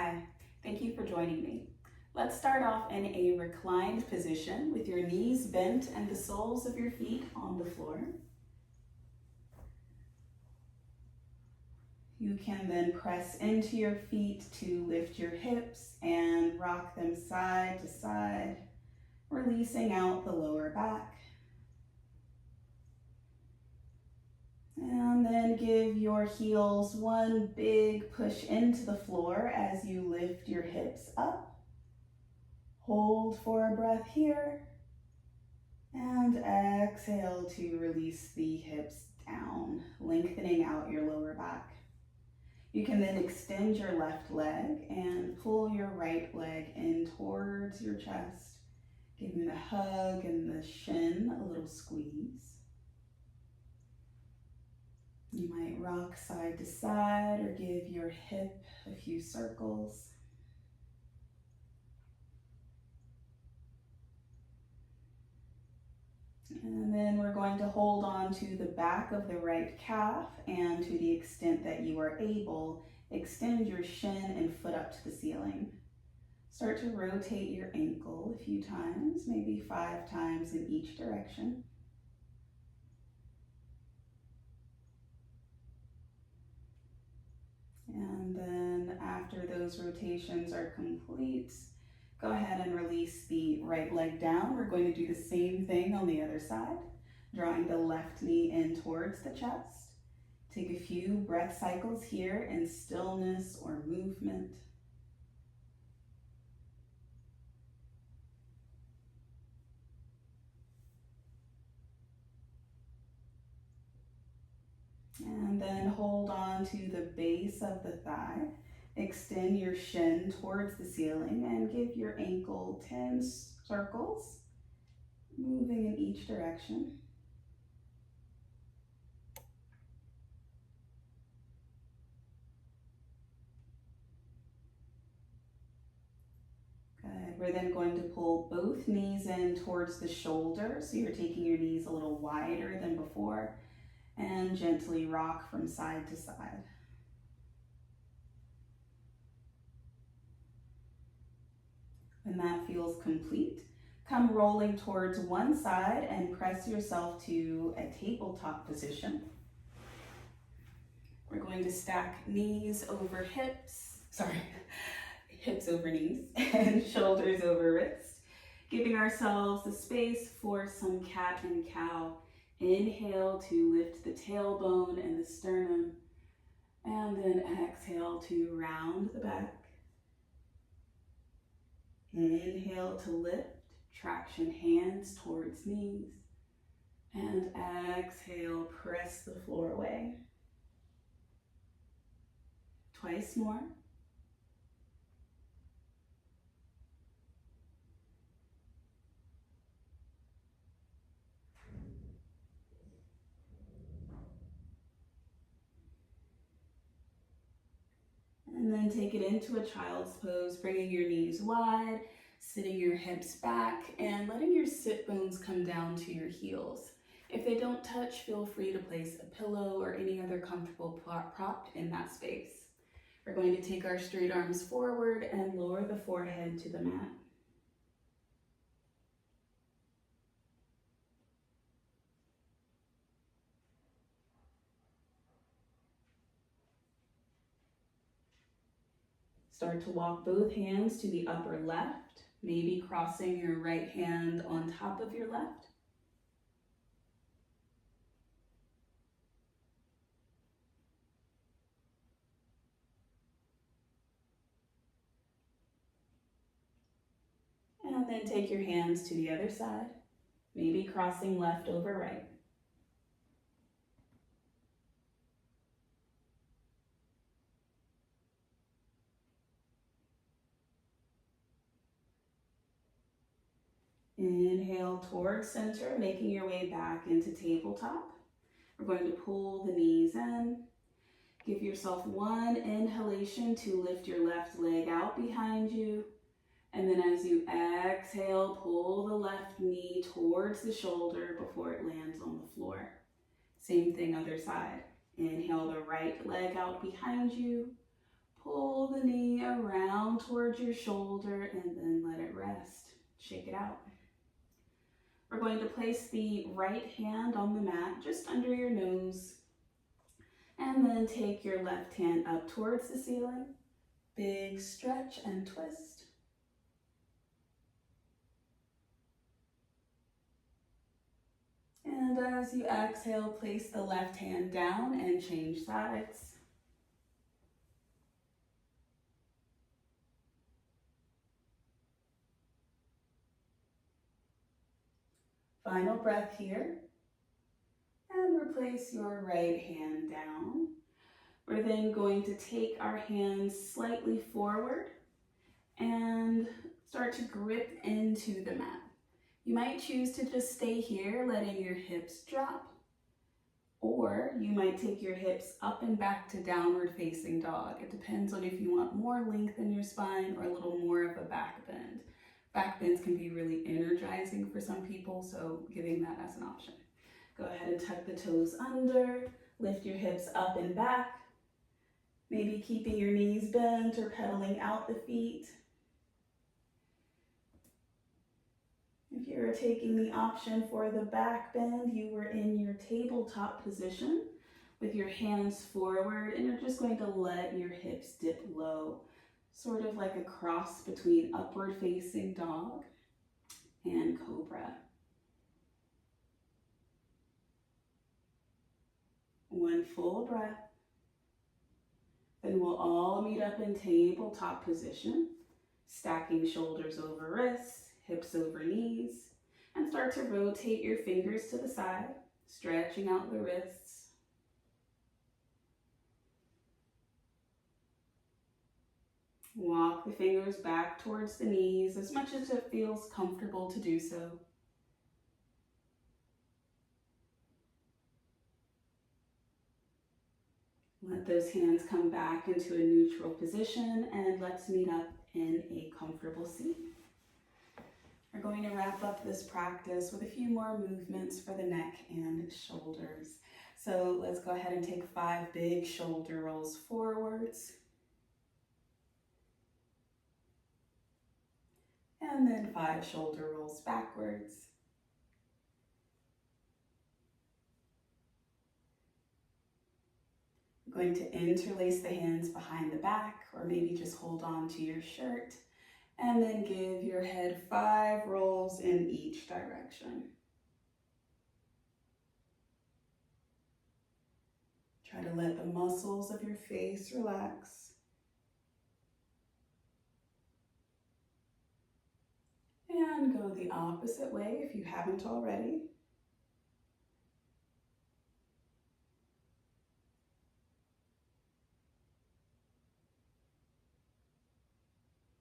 Hi, thank you for joining me. Let's start off in a reclined position with your knees bent and the soles of your feet on the floor. You can then press into your feet to lift your hips and rock them side to side, releasing out the lower back. And then give your heels one big push into the floor as you lift your hips up. Hold for a breath here. And exhale to release the hips down, lengthening out your lower back. You can then extend your left leg and pull your right leg in towards your chest, giving the hug and the shin a little squeeze. You might rock side to side or give your hip a few circles. And then we're going to hold on to the back of the right calf, and to the extent that you are able, extend your shin and foot up to the ceiling. Start to rotate your ankle a few times, maybe 5 times in each direction. And then after those rotations are complete, go ahead and release the right leg down. We're going to do the same thing on the other side, drawing the left knee in towards the chest. Take a few breath cycles here in stillness or movement. And then hold on to the base of the thigh. Extend your shin towards the ceiling and give your ankle 10 circles, moving in each direction. Good. We're then going to pull both knees in towards the shoulder, so you're taking your knees a little wider than before, and gently rock from side to side. When that feels complete, come rolling towards one side and press yourself to a tabletop position. We're going to stack knees over hips, hips over knees and shoulders over wrists, giving ourselves the space for some cat and cow. Inhale to lift the tailbone and the sternum, and then exhale to round the back. Inhale to lift, traction hands towards knees, and exhale, press the floor away. Twice more. And then take it into a child's pose, bringing your knees wide, sitting your hips back, and letting your sit bones come down to your heels. If they don't touch, feel free to place a pillow or any other comfortable prop in that space. We're going to take our straight arms forward and lower the forehead to the mat. Start to walk both hands to the upper left, maybe crossing your right hand on top of your left. And then take your hands to the other side, maybe crossing left over right. Inhale towards center, making your way back into tabletop. We're going to pull the knees in. Give yourself one inhalation to lift your left leg out behind you. And then as you exhale, pull the left knee towards the shoulder before it lands on the floor. Same thing, other side. Inhale the right leg out behind you. Pull the knee around down towards your shoulder and then let it rest. Shake it out. We're going to place the right hand on the mat just under your nose, and then take your left hand up towards the ceiling. Big stretch and twist. And as you exhale, place the left hand down and change sides. Final breath here. And replace your right hand down. We're then going to take our hands slightly forward and start to grip into the mat. You might choose to just stay here, letting your hips drop. Or you might take your hips up and back to downward facing dog. It depends on if you want more length in your spine or a little more of a back bend. Back bends can be really energizing for some people, so giving that as an option. Go ahead and tuck the toes under, lift your hips up and back, maybe keeping your knees bent or pedaling out the feet. If you were taking the option for the back bend, you were in your tabletop position with your hands forward, and you're just going to let your hips dip low, sort of like a cross between upward facing dog and cobra. One full breath. Then we'll all meet up in tabletop position, stacking shoulders over wrists, hips over knees, and start to rotate your fingers to the side, stretching out the wrists. Walk the fingers back towards the knees as much as it feels comfortable to do so. Let those hands come back into a neutral position, and let's meet up in a comfortable seat. We're going to wrap up this practice with a few more movements for the neck and shoulders. So let's go ahead and take 5 big shoulder rolls forwards. And then 5 shoulder rolls backwards. We're going to interlace the hands behind the back, or maybe just hold on to your shirt, and then give your head 5 rolls in each direction. Try to let the muscles of your face relax. And go the opposite way if you haven't already.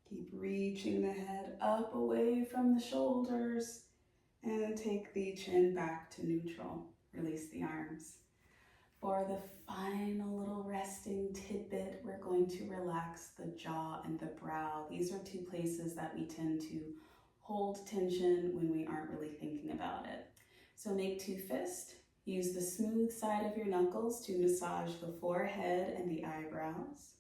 Keep reaching the head up away from the shoulders, and take the chin back to neutral. Release the arms. For the final little resting tidbit, we're going to relax the jaw and the brow. These are 2 places that we tend to hold tension when we aren't really thinking about it. So make 2 fists. Use the smooth side of your knuckles to massage the forehead and the eyebrows.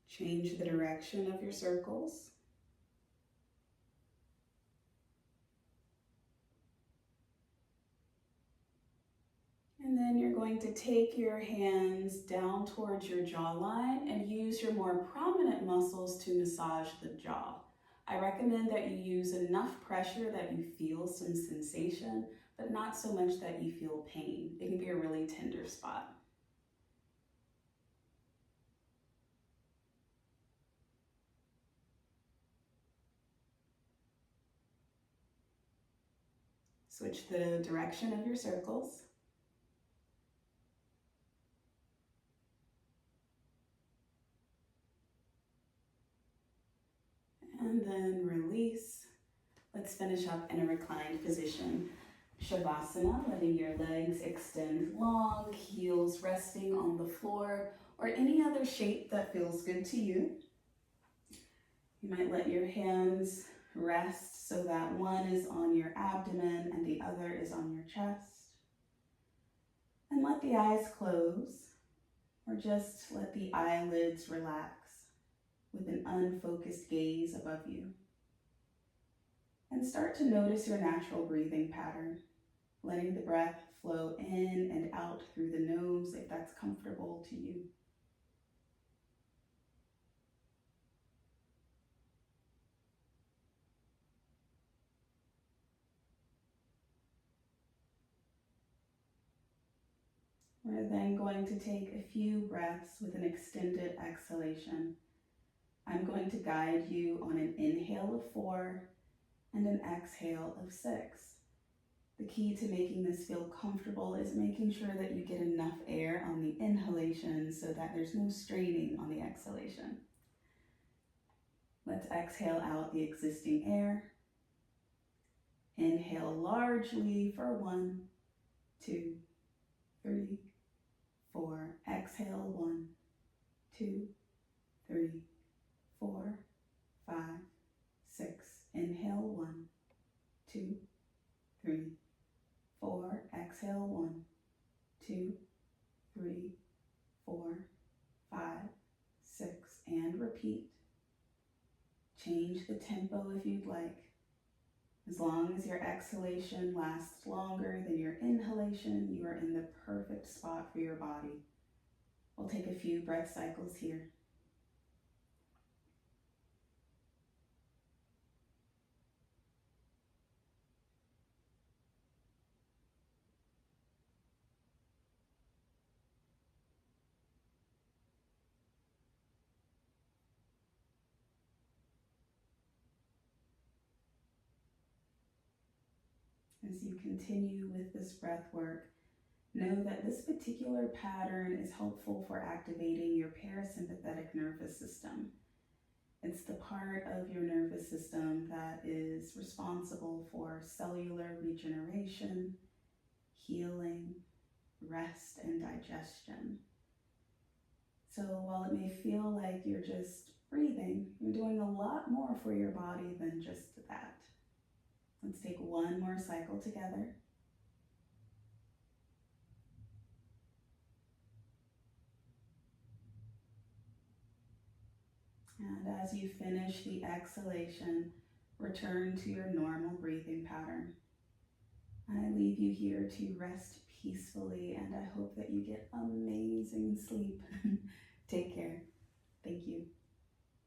Change the direction of your circles. And then you're going to take your hands down towards your jawline and use your more prominent muscles to massage the jaw. I recommend that you use enough pressure that you feel some sensation, but not so much that you feel pain. It can be a really tender spot. Switch the direction of your circles. And then release. Let's finish up in a reclined position. Shavasana, letting your legs extend long, heels resting on the floor, or any other shape that feels good to you. You might let your hands rest so that one is on your abdomen and the other is on your chest. the eyes close, or just let the eyelids relax with an unfocused gaze above you. And start to notice your natural breathing pattern, letting the breath flow in and out through the nose if that's comfortable to you. We're then going to take a few breaths with an extended exhalation. I'm going to guide you on an inhale of 4 and an exhale of 6. The key to making this feel comfortable is making sure that you get enough air on the inhalation so that there's no straining on the exhalation. Let's exhale out the existing air. Inhale largely for 1, 2, 3, 4. Exhale 1, 2, 3, 4, 5, 6. Inhale 1, 2, 3, 4. Exhale 1, 2, 3, 4, 5, 6. And repeat. Change the tempo if you'd like. As long as your exhalation lasts longer than your inhalation, you are in the perfect spot for your body. We'll take a few breath cycles here. As you continue with this breath work, know that this particular pattern is helpful for activating your parasympathetic nervous system. It's the part of your nervous system that is responsible for cellular regeneration, healing, rest, and digestion. So while it may feel like you're just breathing, you're doing a lot more for your body than just that. Let's take one more cycle together. And as you finish the exhalation, return to your normal breathing pattern. I leave you here to rest peacefully, and I hope that you get amazing sleep. Take care. Thank you.